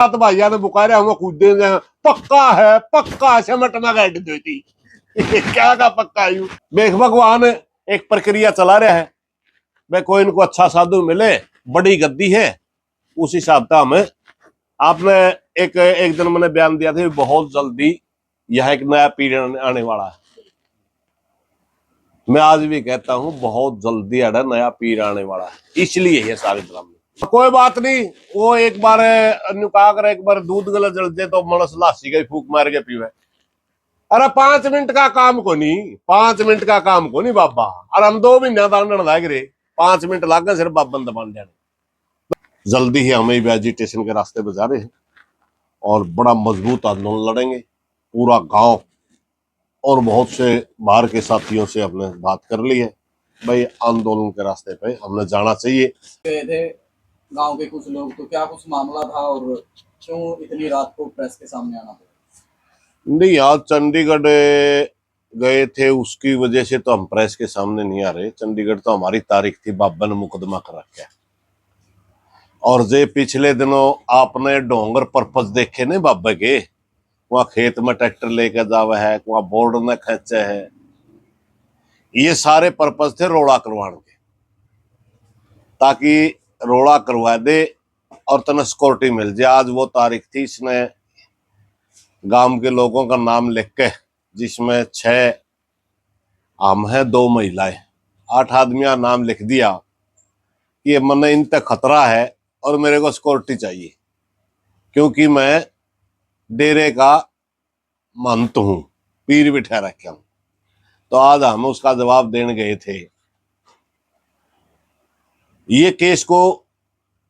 सात भाइया ने बुकारे हम कूदे पक्का सिमट में गैड देती क्या का पक्का यू देख भगवान एक प्रक्रिया चला रहा है। भाई कोई इनको अच्छा साधु मिले, बड़ी गद्दी है, उस हिसाब से हमें आपने एक एक दिन मैंने बयान दिया था बहुत जल्दी यह एक नया पीरियड आने वाला है। मैं आज भी कहता हूं बहुत जल्दी नया पीरियड आने वाला है, इसलिए ये सारे ड्रामे। कोई बात नहीं, वो एक बार नुका कर एक बार दूध गलत जलते तो मनस लासी का फूक मार के पीवे। अरे 5 मिनट का काम को नहीं, 5 मिनट का काम को नहीं बाबा। अरे हम 2 महीना दांडन लाग रहे, 5 मिनट लाग गए सिर्फ बाबन दबान जाने। जल्दी ही हमें भी एजिटेशन के रास्ते पे जा रहे हैं और बड़ा मजबूत आंदोलन लड़ेंगे। पूरा गांव और बहुत से बाहर के साथियों से हमने बात कर ली है, भाई आंदोलन के रास्ते पे हमने जाना चाहिए। थे गांव के कुछ लोग, तो क्या कुछ मामला था और क्यों इतनी रात को प्रेस के सामने आना पड़ा? नहीं, आज चंडीगढ़ गए थे, उसकी वजह से तो हम प्रेस के सामने नहीं आ रहे। चंडीगढ़ तो हमारी तारीख थी, बाबा ने मुकदमा कर रखा है। और जे पिछले दिनों आपने डोंगर पर्पस देखे ने बाबा के, वहां खेत में ट्रैक्टर लेकर जावा है, वहां बोर्ड में खींचे है, ये सारे पर्पस थे रोड़ा करवाने के, ताकि रोड़ा करवा दे और तने सिक्योरिटी मिल जाए। आज वो तारीख थी, इसने गांव के लोगों का नाम लिख के, जिसमें 6 हम हैं 2 महिलाएं, 8 आदमियों नाम लिख दिया कि मैंने इन तक खतरा है और मेरे को सिक्योरिटी चाहिए, क्योंकि मैं डेरे का महंत हूं, पीर बिठा रखा हूं। तो आज हम उसका जवाब देने गए थे। ये केस को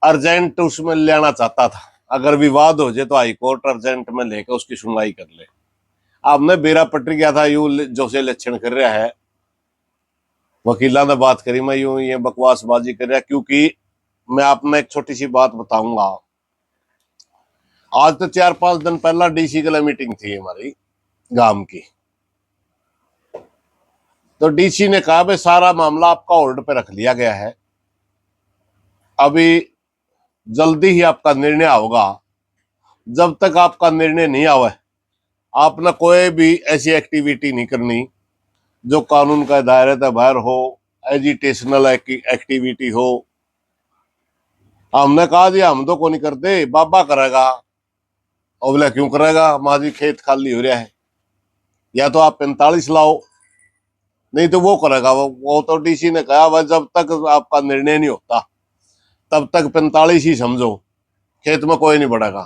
अर्जेंट उसमें लेना चाहता था, अगर विवाद हो जाए तो हाई कोर्ट अर्जेंट में लेकर उसकी सुनवाई कर ले। आपने बेरा पट्टी गया था, यू जो से लक्षण कर रहा है, वकीला ने बात करी, मैं यूं ये बकवासबाजी कर रहा, क्योंकि मैं आपने एक छोटी सी बात बताऊंगा। आज तो 4-5 दिन पहला डीसी के लिए मीटिंग थी हमारी गांव की, तो डीसी ने कहा भाई सारा मामला आपका होल्ड पे रख लिया गया है, अभी जल्दी ही आपका निर्णय होगा। जब तक आपका निर्णय नहीं आवे, आपने कोई भी ऐसी एक्टिविटी नहीं करनी जो कानून का दायरे से बाहर हो, एजिटेशनल एक्टिविटी हो। हमने कहा जी हम तो को नहीं करते, बाबा करेगा। और बोले क्यों करेगा, माजी खेत खाली हो रहा है, या तो आप 45 लाओ, नहीं तो वो करेगा। वो तो डीसी ने कहा भाई जब तक आपका निर्णय नहीं होता तब तक 45 ही समझो, खेत में कोई नहीं बढ़ेगा।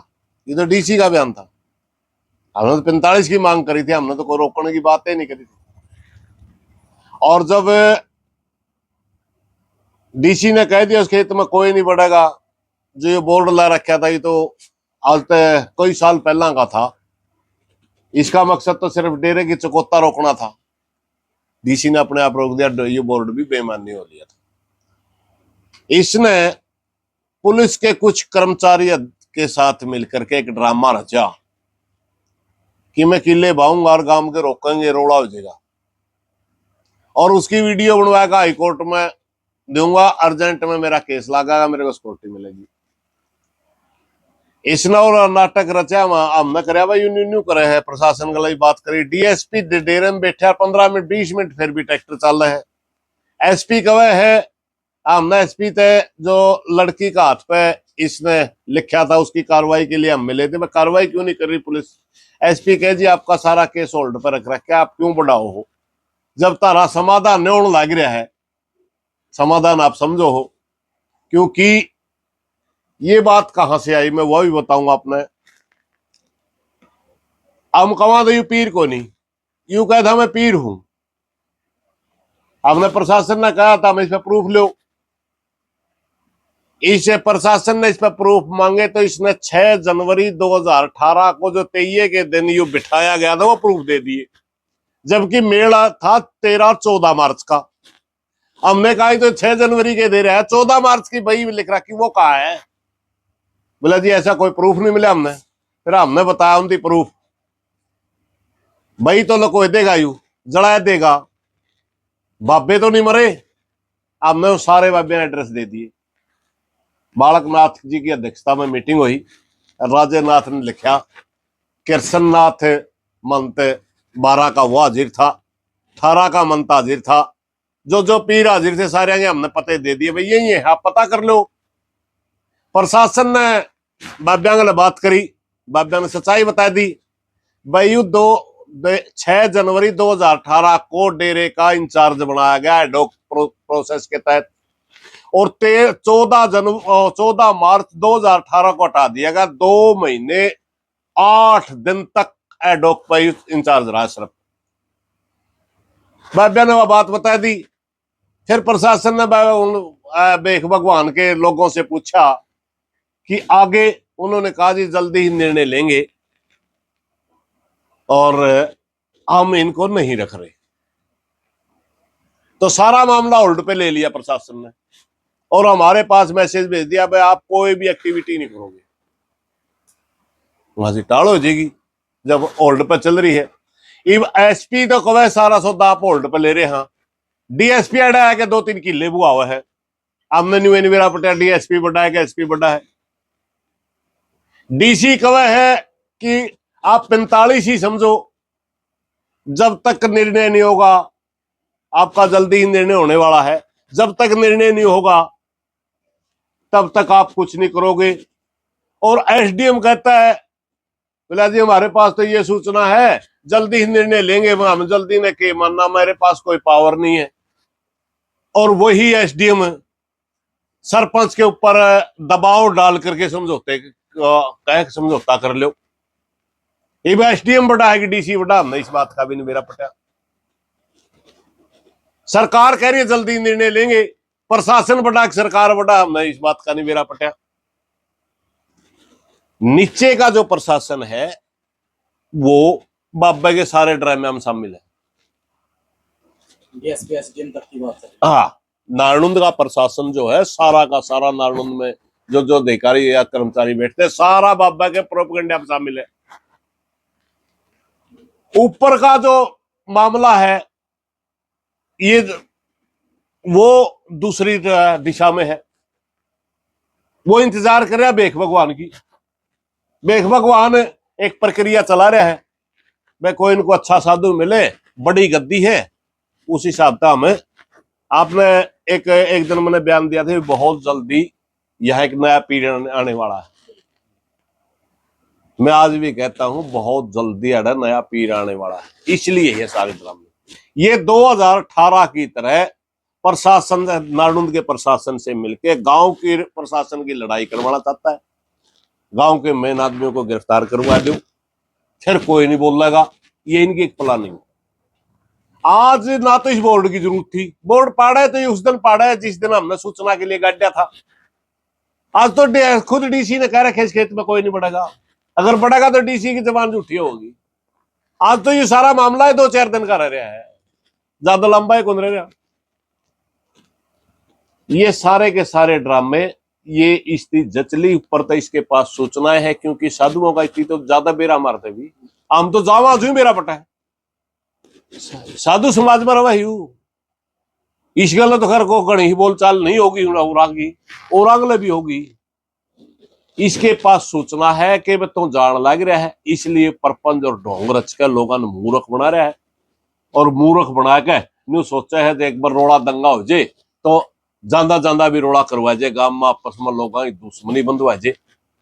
ये तो डीसी का बयान था। हमने तो 45 की मांग करी थी, हमने तो कोई रोकने की बात ही नहीं करी थी। और जब डीसी ने कह दिया उस खेत में कोई नहीं बढ़ेगा, जो ये बोर्ड ला रखा था, ये तो आज तक कई साल पहला का था। इसका मकसद तो सिर्फ डेरे की चकोता रोकना था। डीसी ने अपने आप रोक दिया, ये बोर्ड भी बेमानी हो लिया था। इसने पुलिस के कुछ कर्मचारी के साथ मिलकर के एक ड्रामा रचा कि मैं किले भाऊंगा और गांव के रोकेंगे, रोड़ा हो जाएगा, और उसकी वीडियो बनवाएगा, हाईकोर्ट में दूंगा, अर्जेंट में मेरा केस लगाएगा, मेरे को सिक्योरिटी मिलेगी। इसने और नाटक रचा, हमने कराया भाई यूं करे है, प्रशासन गला बात करी। डीएसपी डेरे में बैठा 15 मिनट 20 मिनट, फिर भी ट्रैक्टर चल रहा है। एसपी कवे है, हमने एसपी थे जो लड़की का हाथ पे इसने लिखा था, उसकी कार्रवाई के लिए हम मिले थे। मैं कार्रवाई क्यों नहीं कर रही पुलिस? एसपी कहे जी आपका सारा केस होल्ड पर रख रखा है, आप क्यों बढ़ाओ हो? जब तारा समाधान नहीं लग रहा है, समाधान आप समझो हो। क्योंकि ये बात कहां से आई मैं वो भी बताऊंगा अपने। हम कमा दो यू पीर को नहीं, यू कह था मैं पीर हूं। हमने प्रशासन ने कहा था मैं इस पर प्रूफ लो, इसे प्रशासन ने इस पर प्रूफ मांगे तो इसने 6 जनवरी 2018 को जो 23 के दिन यू बिठाया गया था वो प्रूफ दे दिए, जबकि मेला था 13-14 मार्च का। हमने कहा तो 6 जनवरी के दे रहा है, 14 मार्च की बही लिख रखी, वो कहा है? बोला जी ऐसा कोई प्रूफ नहीं मिला हमने। फिर हमने बताया उनकी प्रूफ, बही तो लको देगा, यू जड़ा देगा, बाबे तो नहीं मरे। हमने वो सारे बाबे एड्रेस दे दिए। बालक नाथ जी की अध्यक्षता में मीटिंग हुई, राजेनाथ ने लिखा, कृष्णनाथ मंत 12 का वो हाजिर था, 18 का मंत हाजिर था, जो जो पीर हाजिर थे सारे के हमने पते दे दिए, भाई यही है, आप पता कर लो। प्रशासन ने बाब्या ने बात करी, बाब्या ने सच्चाई बता दी। भाई 6 जनवरी 2018 को डेरे का इंचार्ज बनाया गया एडॉक प्रोसेस के तहत, और 14 मार्च 2018 को हटा दिया गया। 2 महीने 8 दिन तक एडॉक पर इंचार्ज रहा सिर्फ। बाब्या ने वह बात बता दी। फिर प्रशासन ने बेख भगवान के लोगों से पूछा कि आगे, उन्होंने कहा जी जल्दी ही निर्णय लेंगे और हम इनको नहीं रख रहे। तो सारा मामला होल्ड पे ले लिया प्रशासन ने, और हमारे पास मैसेज भेज दिया, भाई आप कोई भी एक्टिविटी नहीं करोगे, वहां से टाल हो जाएगी जब होल्ड पे चल रही है। इब एसपी तो कवे सारा सौदा आप होल्ड पे ले रहे हैं, डीएसपी अड़ा है कि 2-3 किले बुआ हुआ है, हमने न्यू मेरा पटेल डीएसपी बड़ा है कि एसपी बड़ा है। डीसी कवे है कि आप 45 ही समझो, जब तक निर्णय नहीं होगा, आपका जल्दी ही निर्णय होने वाला है, जब तक निर्णय नहीं होगा तब तक आप कुछ नहीं करोगे। और एसडीएम कहता है, बोला जी हमारे पास तो ये सूचना है, जल्दी ही निर्णय लेंगे, हम जल्दी ने के मानना, मेरे पास कोई पावर नहीं है। और वही एसडीएम सरपंच के ऊपर दबाव डाल करके समझौता कर लो। ये एसडीएम बड़ा है कि डीसी बड़ा, हमने इस बात का भी नहीं मेरा पटा। सरकार कह रही है जल्दी निर्णय लेंगे, प्रशासन बड़ा कि सरकार बड़ा, हमने इस बात का नहीं मेरा पटा। नीचे का जो प्रशासन है वो बाबा के सारे ड्रामे में शामिल है। डीएसपी एसडीएम तक की बात है। हाँ, नारनुंद का प्रशासन जो है सारा का सारा, नारनुंद में जो जो अधिकारी या कर्मचारी बैठते हैं, सारा बाबा के प्रोपेगेंडा में शामिल है। ऊपर का जो मामला है ये वो दूसरी दिशा में है, वो इंतजार कर रहा है बेख भगवान की। बेख भगवान एक प्रक्रिया चला रहा है, भाई कोई इनको अच्छा साधु मिले, बड़ी गद्दी है, उस हिसाब से हमें, आपने एक दिन मैंने बयान दिया था, बहुत जल्दी यह एक नया पीरियड आने वाला है। मैं आज भी कहता हूं बहुत जल्दी नया पीरियड आने वाला है, इसलिए ये सारे ड्रामे। ये 2018 की तरह प्रशासन, नारनुंद के प्रशासन से मिलकर गांव के प्रशासन की लड़ाई करवाना चाहता है। गांव के मेन आदमियों को गिरफ्तार करवा दो, फिर कोई नहीं बोलेगा। ये इनकी एक प्लानिंग। आज ना तो इस बोर्ड की जरूरत थी, बोर्ड पाड़ा है तो ये उस दिन पाड़ा है जिस दिन हमने सूचना के लिए गाड़ा था। आज तो खुद डीसी ने कह रखा है इस खेत में कोई नहीं बढ़ेगा, अगर बढ़ेगा तो डीसी की जबान झूठी होगी। आज तो ये सारा मामला है 2-4 दिन का रह रहा है, ज्यादा लंबा है कौन रह रहा। ये सारे के सारे ड्रामे, ये इसकी जचली ऊपर तो इसके पास सूचनाएं है, क्योंकि साधुओं का इतनी तो ज्यादा बेरा मारते भी, हम तो जावा जो मेरा पटा है, साधु समाज में रवा ही इस गल तो खैर को गणी ही बोलचाल नहीं होगी, और अगले भी होगी। इसके पास सूचना है कि मैं तो जान लग रहा है, इसलिए परपंच और ढोंग रच कर लोगों ने मूर्ख बना रहा है, और मूर्ख बना के न्यू सोचा है एक बार रोड़ा दंगा हो जाए तो जांदा जांदा भी रोड़ा करवा जाए, गांव में आपस में लोगों की दुश्मनी बंधवा जाए,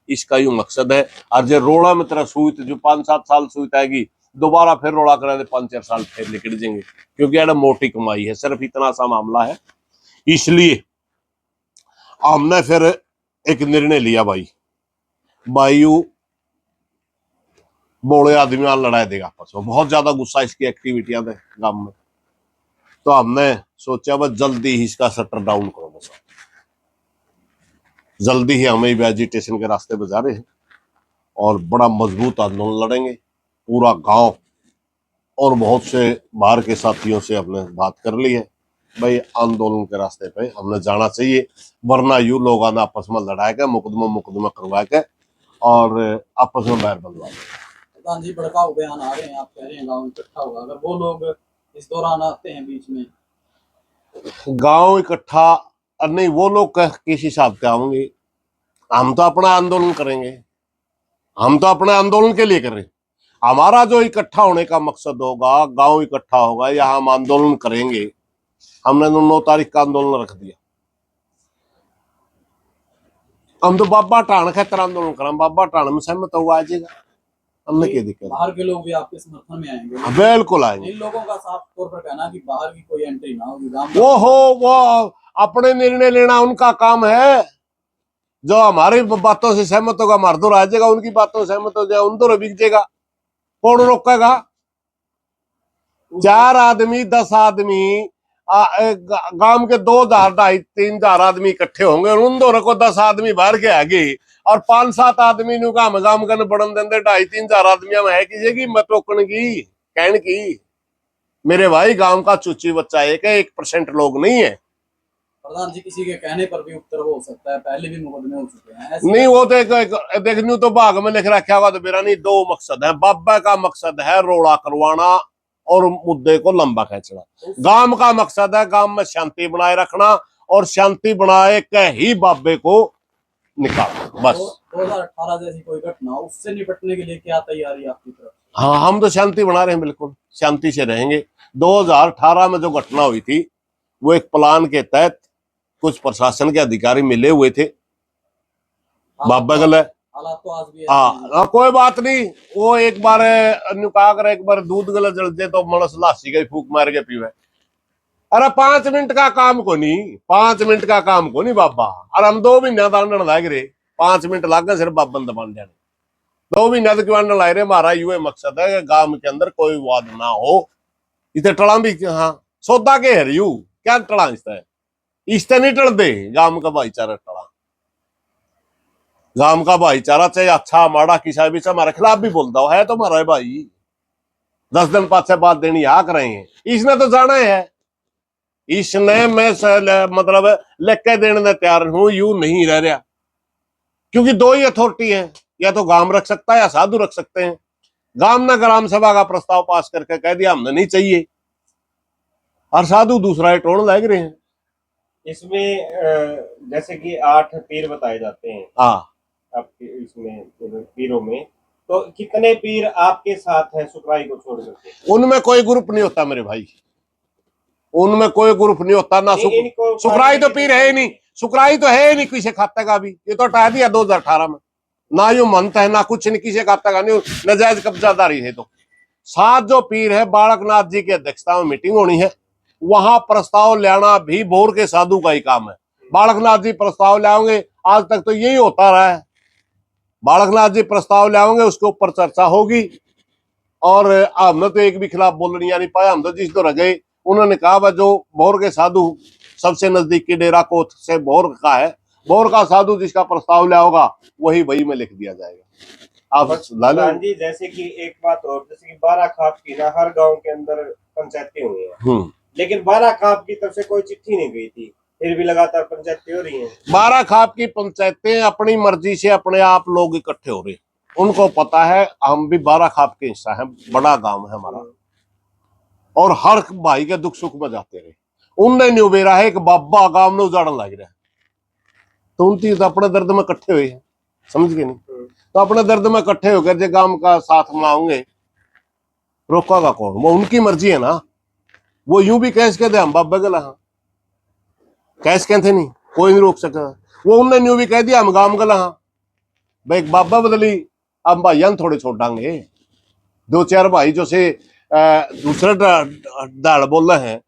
इसका यू मकसद है। और जो रोड़ा में तेरा सूत जो 5-7 साल सूत आएगी, दोबारा फिर रोड़ा करा दे 5-4 साल फिर निकल जाएंगे, क्योंकि यार मोटी कमाई है, सिर्फ इतना सा मामला है। इसलिए हमने फिर एक निर्णय लिया, भाई वायु बोले आदमी लड़ाई देगा आपस में, बहुत ज्यादा गुस्सा इसकी एक्टिविटियां थे गांव में। तो हमने सोचा बस जल्दी ही इसका शटर डाउन करो, बस जल्दी ही हमें भी एजिटेशन के रास्ते पे जा रहे हैं, और बड़ा मजबूत आंदोलन लड़ेंगे। पूरा गांव और बहुत से बाहर के साथियों से हमने बात कर ली है, भाई आंदोलन के रास्ते पे हमने जाना चाहिए, वरना यू लोग आना आपस में लड़ाए के मुकदमा करवा के और आपस में बैर बंधवा। प्रधान जी भड़काऊ बयान आ रहे हैं, आप कह रहे हैं गाँव इकट्ठा होगा, अगर वो लोग इस दौरान आते हैं बीच में, गांव इकट्ठा नहीं, वो लोग किस हिसाब से आएंगे, हम तो अपना आंदोलन करेंगे। हम तो अपने आंदोलन के लिए कर रहे हैं। हमारा जो इकट्ठा होने का मकसद होगा, गांव इकट्ठा होगा या हम आंदोलन करेंगे। हमने 9 तारीख का आंदोलन रख दिया। हम तो बाबा टाण खातर आंदोलन करें, बाबा टाण में सहमत हुआ आ जाएगा, हमने क्या दिक्कत। बाहर के लोग भी आपके समर्थन में आएंगे? बिल्कुल आएंगे। इन लोगों का साफ तौर पर कहना कि बाहर की कोई एंट्री ना होगी गांव वो हो, वो अपने निर्णय लेना उनका काम है। जो हमारी बातों से सहमत होगा मरदूर आ जाएगा, उनकी बातों से सहमत हो जाएगा उन बिक जाएगा। कौन रोकेगा? 4 आदमी 10 आदमी गांव के 2000 2,500 आदमी इकट्ठे होंगे और उन दोनों को 10 आदमी बाहर के आगे और 5-7 आदमी नु काम गांव का बढ़न देंगे। 2,500-3,000 आदमी में है किसी की मत रोकने की कहने की। मेरे भाई गांव का चुच्ची बच्चा एक है, 1% लोग नहीं है। प्रधान जी, किसी के कहने पर भी उत्तर हो सकता है, पहले भी मुकदमे हो चुके हैं नहीं वो तो देखने तो भाग में लिख रखा होगा तो मेरा नहीं। 2 मकसद है बाबा का। मकसद है रोड़ा करवाना और मुद्दे को लंबा खींचना। गांव का मकसद है गांव में शांति बनाए रखना और शांति बनाए के ही बाबे को निकालना बस। 2018 जैसी कोई घटना, उससे निपटने के लिए क्या तैयारी आपकी तरफ? हाँ, हम तो शांति बना रहे हैं, बिल्कुल शांति से रहेंगे। 2018 में जो घटना हुई थी वो एक प्लान के तहत कुछ प्रशासन के अधिकारी मिले हुए थे बाबा गल। हालात तो आज भी हाँ, कोई बात नहीं। वो एक बार नुका कर एक बार दूध गले जलते तो मनस लासी का फूक मार के पीवे। अरे 5 मिनट का काम को नहीं, 5 मिनट का काम को नहीं बाबा। अरे हम 2 महीना दांडन लाग रहे, 5 मिनट लाग गए सिर्फ बाबन दबान जाने। 2 महीना तो क्यों लाए रहे। हमारा ये मकसद है कि गांव के अंदर कोई विवाद ना हो। इतने टड़ा भी हाँ सौदा के है यू क्या टड़ा इससे नहीं टल दे। गांव का भाईचारा टड़ा, गांव का भाईचारा चाहे अच्छा माड़ा किसी भी हमारे खिलाफ भी बोलता है तो हमारा भाई 10 दिन पाछे बात देनी आ कर रहे हैं। इसने तो जाना है, इसने मैं मतलब लेके देने तैयार हूं यू नहीं रह रहा। क्योंकि 2 ही अथॉरिटी है, या तो गांव रख सकता है या साधु रख सकते हैं। गांव ने ग्राम सभा का प्रस्ताव पास करके कह दिया हमने नहीं चाहिए और साधु दूसरा टोन लग रहे हैं। इसमें जैसे कि 8 पीर बताए जाते हैं हाँ आपके इसमें पीरों में, तो कितने पीर आपके साथ हैं सुकराई को छोड़ करके? उनमें कोई ग्रुप नहीं होता मेरे भाई, उनमें कोई ग्रुप नहीं होता ना। सुकराई तो पीर है ही नहीं, सुकराई तो है ही नहीं किसी खाते का भी। ये तो हटा दिया 2018 में। ना यू मंत है ना कुछ नहीं, किसी खाते का नहीं, नजायज कब्जादारी है। तो 7 जो पीर है बालकनाथ जी की अध्यक्षता में मीटिंग होनी है। वहां प्रस्ताव लाना भी भोर के साधु का ही काम है। बालकनाथ जी प्रस्ताव लाओगे, आज तक तो यही होता रहा है। बालकनाथ जी प्रस्ताव लाओगे, उसके ऊपर चर्चा होगी और हमने तो एक भी खिलाफ बोलने नहीं पाया। हम तो जिस तो रह गए। उन्होंने कहा वह जो भोर के साधु सबसे नजदीकी डेरा कोट से भोर का है, भोर का साधु जिसका प्रस्ताव लाओगा वही वही में लिख दिया जाएगा। आप प्रधान जी, जैसे कि एक बात और, जैसे कि 12 खाप की ना हर गांव के अंदर पंचायतें हुई हैं, लेकिन 12 खाप की तरफ से कोई चिट्ठी नहीं गई थी, फिर भी लगातार पंचायतें हो रही हैं। 12 खाप की पंचायतें अपनी मर्जी से अपने आप लोग इकट्ठे हो रहे, उनको पता है हम भी 12 खाप के हिस्सा है, बड़ा गांव है हमारा और हर भाई के दुख सुख में जाते रहे। उनने नहीं उबेरा है कि बाबा गांव में उजाड़न लग रहा है। तो उनकी तो अपने दर्द में इकट्ठे हुए हैं, समझ गए नहीं? तो अपने दर्द में इकट्ठे होकर जो गांव का साथ मनाओगे, रोकेगा कौन? वो उनकी मर्जी है ना। वो यूं भी कैस कहते हम बाबा गला, हाँ कैस कहते नहीं, कोई नहीं रोक सका। वो उनने न्यू भी कह दिया हम गांव गला, हाँ भाई बाबा बदली अब भाई थोड़े छोड़ांगे। 2-4 भाई जो से दूसरे दाड़ बोल रहे हैं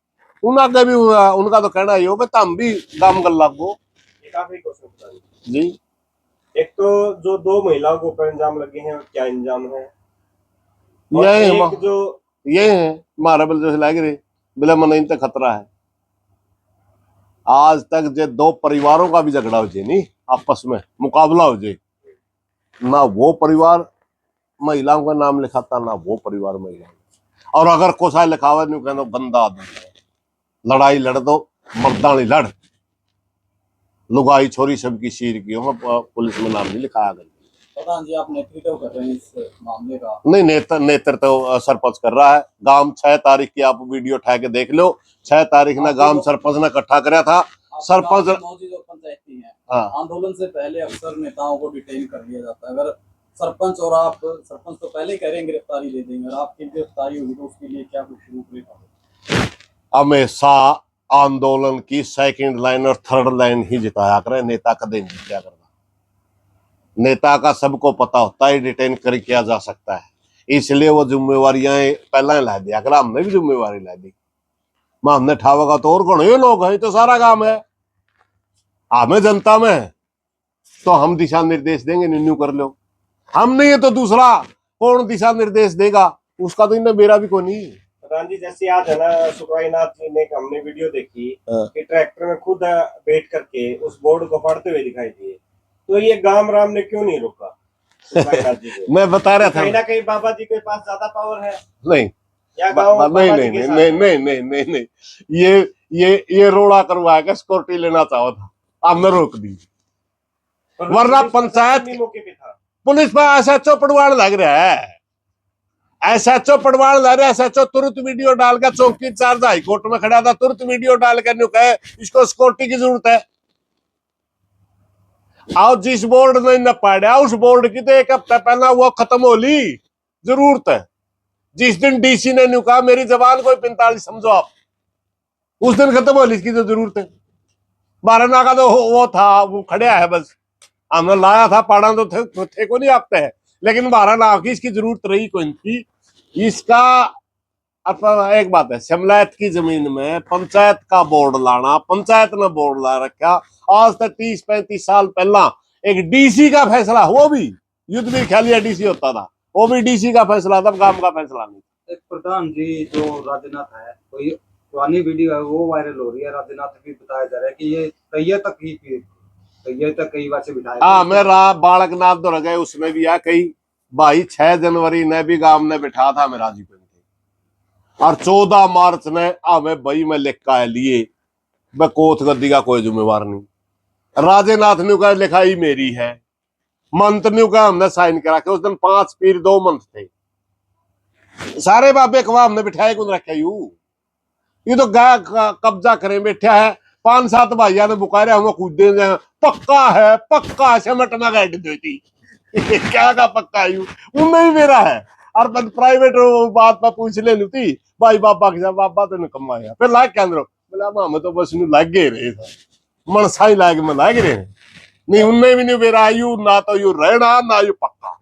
उन आगे भी उनका तो कहना ही हो कि हम भी काम कर लागो। काफी क्वेश्चन जी, एक तो जो 2 महिलाओं को ऊपर इंजाम लगे हैं, क्या इंजाम है? ये है हमारा बल जो लग रहे बिला मन इन तक खतरा है। आज तक जो 2 परिवारों का भी झगड़ा हो जाए नहीं, आपस में मुकाबला हो जाए, ना वो परिवार महिलाओं का नाम लिखाता ना वो परिवार महिला। और अगर कोसा लिखावा नहीं कहना गंदा आदमी है, लड़ाई लड़ दो मर्दानी लड़, लुगाई छोरी सबकी शीर की हो, पुलिस में नाम नहीं लिखाया गया। प्रधान जी, आप नेतृत्व कर रहे हैं इस मामले का? नहीं, नेतृत्व तो सरपंच कर रहा है। गांव 6 तारीख की आप वीडियो उठा के देख लो। 6 तारीख ने गांव सरपंच ने इकट्ठा कराया था। सरपंच पंचायती है, आंदोलन से पहले अक्सर नेताओं को डिटेन कर लिया जाता है। अगर सरपंच और आप, सरपंच तो पहले ही कह रहे हैं गिरफ्तारी दे देंगे, और आपकी गिरफ्तारी होगी तो उसके लिए क्या कुछ रूपरेखा होगी? हमेशा आंदोलन की सेकंड लाइन और थर्ड लाइन ही जिताया करे, नेता कदे नहीं जिताया करना। नेता का सबको पता होता है डिटेन कर किया जा सकता है, इसलिए वो जिम्मेवारियां पहला ही ला दिया कर। हमने भी जिम्मेवारी ला दी, हमने ठावेगा तो और कौन, ये लोग हैं तो सारा काम है हमें जनता में, तो हम दिशा निर्देश देंगे, निन्यू कर लो। हम नहीं है तो दूसरा कौन दिशा निर्देश देगा, उसका तो इन्हें मेरा भी कोई नहीं। प्रधान जी, जैसे आज है ना, सुखराई नाथ जी ने हमने वीडियो देखी कि ट्रैक्टर में खुद बैठ करके उस बोर्ड को फाड़ते हुए दिखाई दिए, तो ये गांव राम ने क्यों नहीं रोका सुखराई नाथ जी को? मैं बता रहा था कहीं ना कहीं बाबा जी के पास ज्यादा पावर है। नहीं या गांव नहीं बाबा नहीं जी के नहीं साथ नहीं है? नहीं नहीं नहीं नहीं, ये रोड़ा करवाया के सिक्योरिटी लेना चाहा था, हमने रोक दी। पर वरना पुलिस पंचायत प्रशासन भी मौके पे था। पुलिस पर एसएचओ पड़वाड़ लग रहा है, एसएचओ पड़वाड़ लग रहा है। एसएचओ तुरंत वीडियो डाल के, चौकी इंचार्ज हाई कोर्ट में खड़ा था, तुरंत वीडियो डाल के न्यू कहे इसको सिक्योरिटी की जरूरत है। और जिस बोर्ड ने न पाड़ा उस बोर्ड की तो एक हफ्ता पहला वो खत्म हो ली जरूरत है। जिस दिन डीसी ने न्यू कहा मेरी जबान कोई 45 समझो आप, उस दिन खत्म हो ली इसकी तो जरूरत है। बारह का तो वो था, वो खड़ा है बस, हमने लाया था पाड़ा तो थे को नहीं आपते है, लेकिन 12 की इसकी जरूरत रही कोई नहीं थी। इसका अब एक बात है, शिमलायत की जमीन में पंचायत का बोर्ड लाना, पंचायत ने बोर्ड ला रखा। आज तक 30-35 साल पहला एक डीसी का फैसला, वो भी युद्ध भी ख्यालिया डीसी होता था, वो भी डीसी का फैसला था, काम का फैसला नहीं। एक प्रधान जी जो राजनाथ है, कोई पुरानी वीडियो है वो वायरल हो रही है, राजनाथ भी बताया जा रहा है कि ये तैय्या तक ही तैय्या तक कई बार से बिठाया। हाँ मेरा बालकनाथ दौड़ गए, उसमें भी आ कई भाई 6 जनवरी ने भी गांव ने बिठा था मेरा जी पे, और 14 मार्च ने हमें बई में लिख का लिए मैं कोथ गद्दी का कोई जिम्मेवार नहीं। राजेनाथ ने कहा लिखाई मेरी है, मंत्र ने कहा हमने साइन करा के, उस दिन 5 पीर 2 मंथ थे, सारे बाबे कवा हमने बिठाए कौन रखे यू, ये तो गाय कब्जा करें बैठा है। 5-7 भाइया ने बुकारे हम कूदे पक्का है सिमट में गैड देती क्या का पक्का यू, उनमें भी मेरा है। और प्राइवेट बात पर पूछ ले थी भाई बाबा के बाबा तो कमाया फिर लाग के अंदर बोला हम तो बस लाग गए रहे मनसा ही लाग में लाग रहे नहीं, उनमें भी नहीं मेरा यू, ना तो यू रहना ना यू पक्का।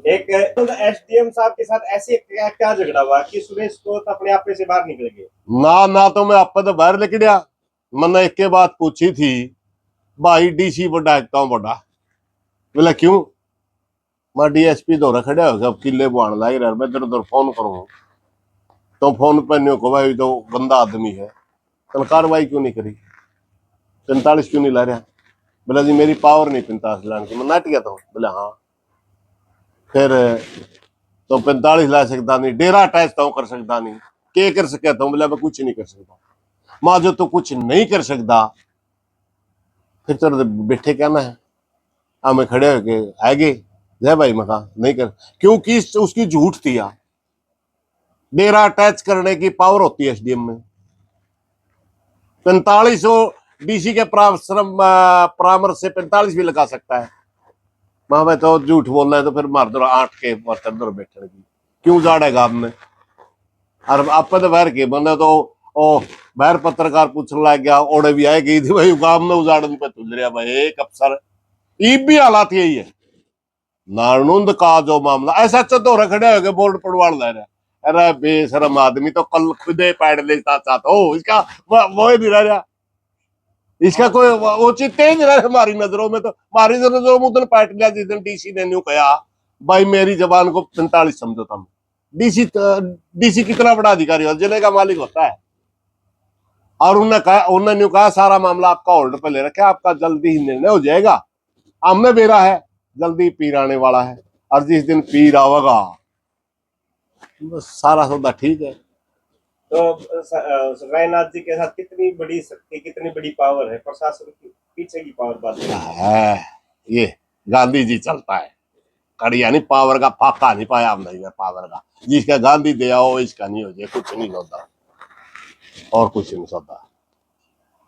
एक एसडीएम साहब के साथ ऐसे क्या झगड़ा हुआ कि सुरेश को अपने आप से बाहर निकल गए? ना तो मैं आप तो बाहर निकल गया, मैंने एक के बात पूछी थी भाई डीसी बड़ा क्यों बड़ा, बोला क्यों, मैं डीएसपी दौरा खड़ा हो गया किले बुआण लाग रहा, मैं इधर उधर फोन करूँ तो फोन पर न्यू को भाई तो गंदा आदमी है, तो कार्रवाई क्यों नहीं करी, 45 क्यों नहीं ला रहा, बोला जी मेरी पावर नहीं 45 लाने की, मैं नाट गया था, बोला हाँ फिर तो 45 ला सकता नहीं, डेरा अटैच तो कर सकता नहीं, के कर सकता हूँ, बोला मैं कुछ नहीं कर सकता। माँ जो तो कुछ नहीं कर सकता फिर तो बैठे क्या ना है, हमें खड़े होके आगे जय भाई मका नहीं कर, क्योंकि उसकी झूठ थी यार, डेरा अटैच करने की पावर होती है एसडीएम में, 45 डीसी के परामर्श से 45 भी लगा सकता है। माँ भाई तो झूठ बोलना है तो फिर मार दो 8 के चंदर बैठने की क्यों जाड़ेगा आपने, और आप तो बाहर के बने तो ओ बाहर पत्रकार पूछने लग गया, ओड़े भी आए गई थी भाई गांव में उजाड़न पे तुल रहा भाई एक अफसर, ईब भी हालात यही है। नारनुंद का जो मामला ऐसा तो रखड़े हो गए बोर्ड पड़वाड़ ले रहा, अरे बेशरम आदमी तो कल खुदे पैड लेता चाहता हो, इसका वो ही नहीं रहा, इसका कोई उचित ही नहीं रहा हमारी नजरों में, तो हमारी नजरों में उधर पैट लिया जिस दिन डीसी ने न्यू कहा भाई मेरी जबान को 45 समझो तुम, डीसी कितना बड़ा अधिकारी हो, जिले का मालिक होता है, और उन्होंने न्यू कहा सारा मामला आपका होल्ड पे ले रखा है, आपका जल्दी ही निर्णय हो जाएगा, हमने बेरा है जल्दी पीर आने वाला है, और जिस दिन पीर आवेगा बस सारा सौदा ठीक है। तो रायनाथ जी के साथ कितनी बड़ी शक्ति, कितनी बड़ी पावर है, प्रशासन की पीछे की पावर बात है, ये गांधी जी चलता है कड़िया नहीं, पावर का फाका नहीं पाया हमने पावर का, जिसका गांधी दिया हो इसका नहीं हो जाए, कुछ नहीं होता और कुछ नहीं होता।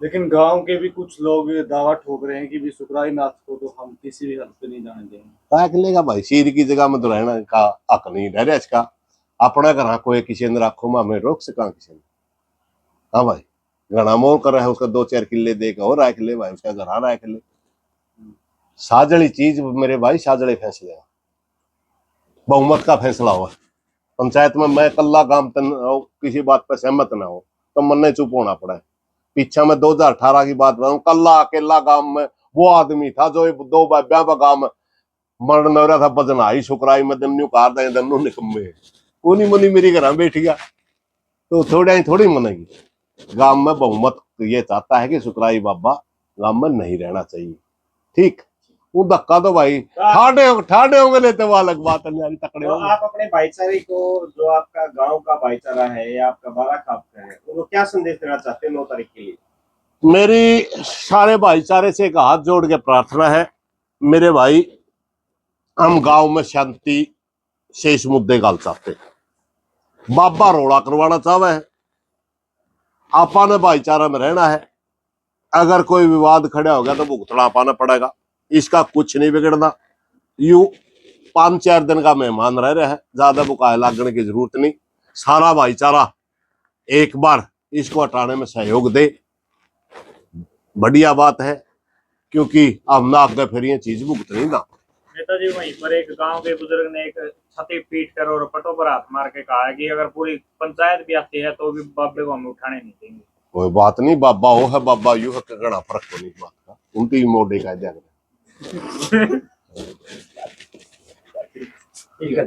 लेकिन गांव के भी कुछ लोग दावा ठोक रहे हैं कि भी सुखराय नाथ को तो हम किसी भी हालत में नहीं जाने देंगे। रख लेगा भाई, शेर की जगह में तो रहना का हक नहीं रह इसका। अपना घर कोई किसी ने रखो में हमें रोक सका किसी ने? हाँ भाई, घना मोल कर रहा है उसका 2-4 किले देगा और रख ले भाई, उसका घर रख ले। साजड़ी चीज मेरे भाई, साजड़े फैसले, बहुमत का फैसला हुआ पंचायत में। मैं कल्ला गांव किसी बात पर सहमत ना हो तो मन चुप होना पड़ा है। पीछे में 2018 की बात बताऊं, कल्ला अकेला गांव में वो आदमी था जो 2 ब्याह गांव में मरण न रहा था, बजना ही शुक्राई में दन्यू कार दे दन्नू निकम्मे कोनी मनी मेरी घर बैठ गया तो थोड़ा ही थोड़ी मनेगी। गांव में बहुमत ये चाहता है कि शुक्राई बाबा गांव में नहीं रहना चाहिए। ठीक, वो धक्का तो भाई ठाडे होंगे लेते, वो अलग बात है, तकड़े तो आप अपने भाईचारे को, जो आपका गांव का भाईचारा है या आपका बारा खाप का है, उनको क्या संदेश देना चाहते हैं 9 तारीख के लिए? मेरी सारे भाईचारे से एक हाथ जोड़ के प्रार्थना है मेरे भाई, हम गांव में शांति से इस मुद्दे गाल चाहते। बाबा रोड़ा करवाना चाहवे है, आपा ने भाईचारा में रहना है। अगर कोई विवाद खड़ा हो गया तो भुगतना पाना पड़ेगा, इसका कुछ नहीं बिगड़ना। यू 5-4 दिन का मेहमान रह रहा है, ज्यादा बुकाए लागने की जरूरत नहीं। सारा भाईचारा एक बार इसको हटाने में सहयोग दे, बढ़िया बात है, क्योंकि अब ना आगे फिर ये चीज भुगतनी ना। नेताजी, वहीं पर एक गांव के बुजुर्ग ने एक छाती पीट कर और पटों पर हाथ मार के कहा है कि अगर पूरी पंचायत भी आती है तो भी बाबे को हम उठाने नहीं देंगे। कोई बात नहीं, बाबा वो है, बाबा यू है, घना फर्क होने की बात का उनकी मोडे का जाएगा। ठीक है।